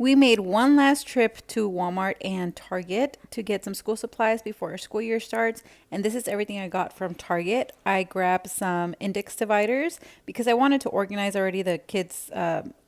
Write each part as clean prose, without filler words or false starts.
We made one last trip to Walmart and Target to get some school supplies before our school year starts. And this is everything I got from Target. I grabbed some index dividers because I wanted to organize already the kids'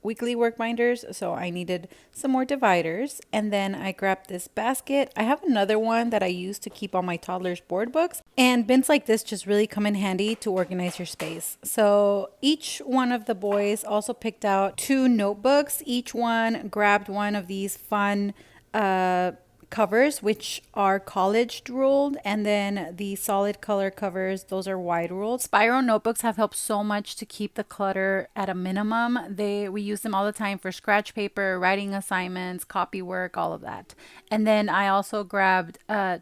weekly work binders. So I needed some more dividers. And then I grabbed this basket. I have another one that I use to keep all my toddlers' board books. And bins like this just really come in handy to organize your space. So each one of the boys also picked out two notebooks. Each one grabbed one of these fun covers, which are college ruled, and then the solid color covers, those are wide ruled. Spiral notebooks have helped so much to keep the clutter at a minimum. We use them all the time for scratch paper, writing assignments, copy work, all of that. And then I also grabbed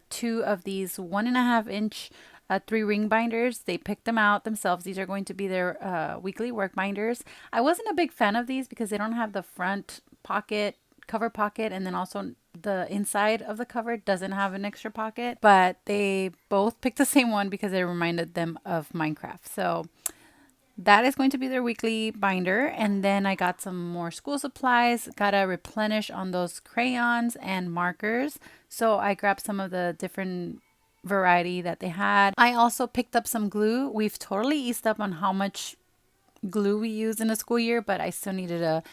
two of these 1.5 inch three ring binders. They picked them out themselves. These are going to be their weekly work binders. I wasn't a big fan of these because they don't have the front pocket, cover pocket, and then also the inside of the cover doesn't have an extra pocket, but they both picked the same one because it reminded them of Minecraft. So that is going to be their weekly binder. And then I got some more school supplies, got to replenish on those crayons and markers. So I grabbed some of the different variety that they had. I also picked up some glue. We've totally eased up on how much glue we use in a school year, but I still needed a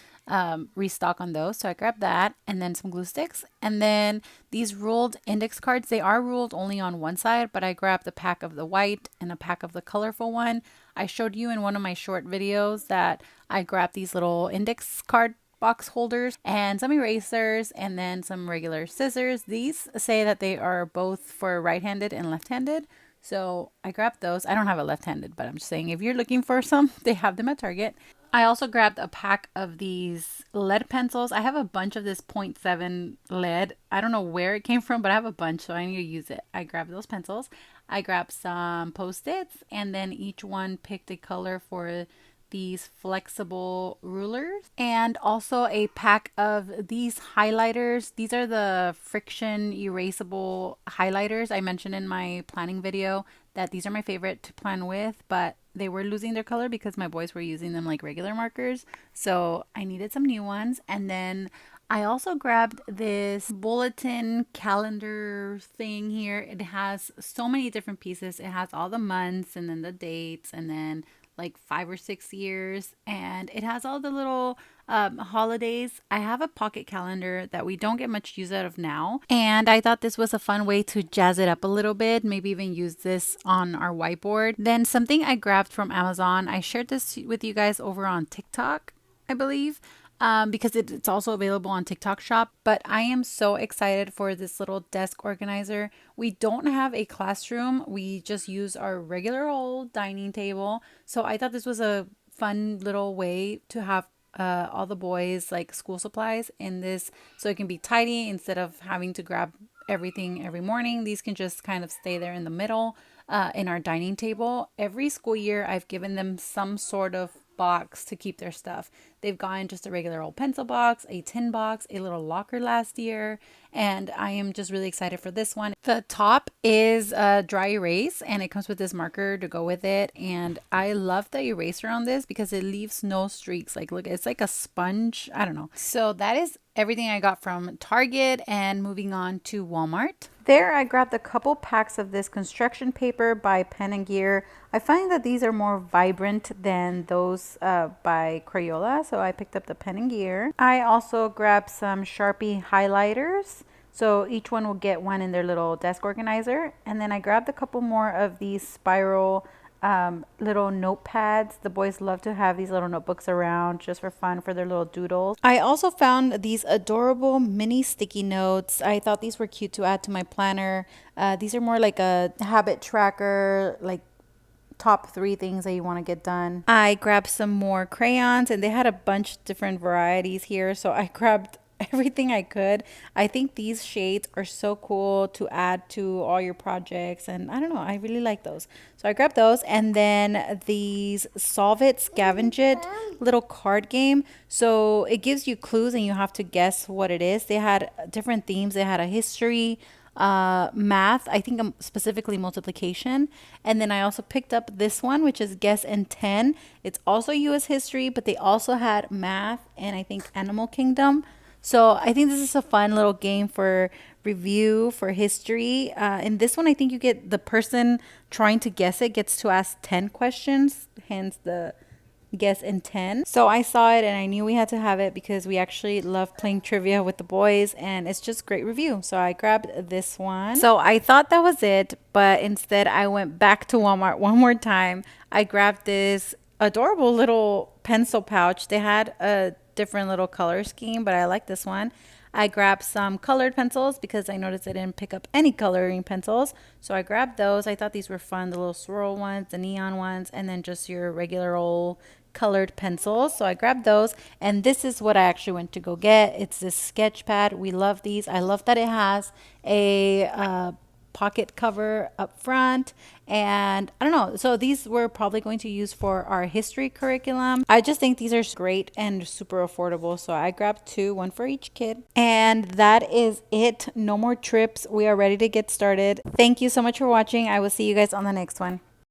restock on those. So I grabbed that and then some glue sticks. And then these ruled index cards, they are ruled only on one side, but I grabbed a pack of the white and a pack of the colorful one. I showed you in one of my short videos that I grabbed these little index card box holders and some erasers and then some regular scissors. These say that they are both for right-handed and left-handed. So I grabbed those. I don't have a left-handed, but I'm just saying if you're looking for some, they have them at Target. I also grabbed a pack of these lead pencils. I have a bunch of this .7 lead. I don't know where it came from, but I have a bunch, so I need to use it. I grabbed those pencils. I grabbed some Post-its, and then each one picked a color for these flexible rulers, and also a pack of these highlighters. These are the friction erasable highlighters. I mentioned in my planning video that these are my favorite to plan with, but they were losing their color because my boys were using them like regular markers. So I needed some new ones. And then I also grabbed this bulletin calendar thing here. It has so many different pieces. It has all the months and then the dates and then like 5 or 6 years, and it has all the little holidays. I have a pocket calendar that we don't get much use out of now, and I thought this was a fun way to jazz it up a little bit, maybe even use this on our whiteboard. Then something I grabbed from Amazon, I shared this with you guys over on TikTok, I believe. Because it's also available on TikTok Shop. But I am so excited for this little desk organizer. We don't have a classroom. We just use our regular old dining table. So I thought this was a fun little way to have all the boys like school supplies in this so it can be tidy instead of having to grab everything every morning. These can just kind of stay there in the middle in our dining table. Every school year, I've given them some sort of box to keep their stuff. They've gotten just a regular old pencil box, a tin box, a little locker last year, and I am just really excited for this one. The top is a dry erase and it comes with this marker to go with it, and I love the eraser on this because it leaves no streaks. Like look, it's like a sponge. I don't know. So that is everything I got from Target, and moving on to Walmart. There I grabbed a couple packs of this construction paper by Pen and Gear. I find that these are more vibrant than those by Crayola, so I picked up the Pen and Gear. I also grabbed some Sharpie highlighters. So each one will get one in their little desk organizer. And then I grabbed a couple more of these spiral little notepads. The boys love to have these little notebooks around just for fun for their little doodles. I also found these adorable mini sticky notes. I thought these were cute to add to my planner. These are more like a habit tracker, like top 3 things that you want to get done. I grabbed some more crayons, and they had a bunch of different varieties here, so I grabbed everything I could. I think these shades are so cool to add to all your projects, and I don't know, I really like those. So I grabbed those, and then these Solve It, Scavenge It little card game. So it gives you clues and you have to guess what it is. They had different themes. They had a history, math, I think specifically multiplication. And then I also picked up this one, which is Guess in 10. It's also US history, but they also had math and I think Animal Kingdom. So I think this is a fun little game for review for history. In this one, I think you get the person trying to guess it gets to ask 10 questions, hence the guess in 10. So I saw it and I knew we had to have it because we actually love playing trivia with the boys and it's just great review. So I grabbed this one. So I thought that was it, but instead I went back to Walmart one more time. I grabbed this adorable little pencil pouch. They had a different little color scheme, but I like this one. I grabbed some colored pencils because I noticed I didn't pick up any coloring pencils. So I grabbed those. I thought these were fun, the little swirl ones, the neon ones, and then just your regular old colored pencils. So I grabbed those. And this is what I actually went to go get. It's this sketch pad. We love these. I love that it has a pocket cover up front, and I don't know, so these we're probably going to use for our history curriculum. I just think these are great and super affordable, so I grabbed two, one for each kid. And that is it. No more trips. We are ready to get started. Thank you so much for watching. I will see you guys on the next one.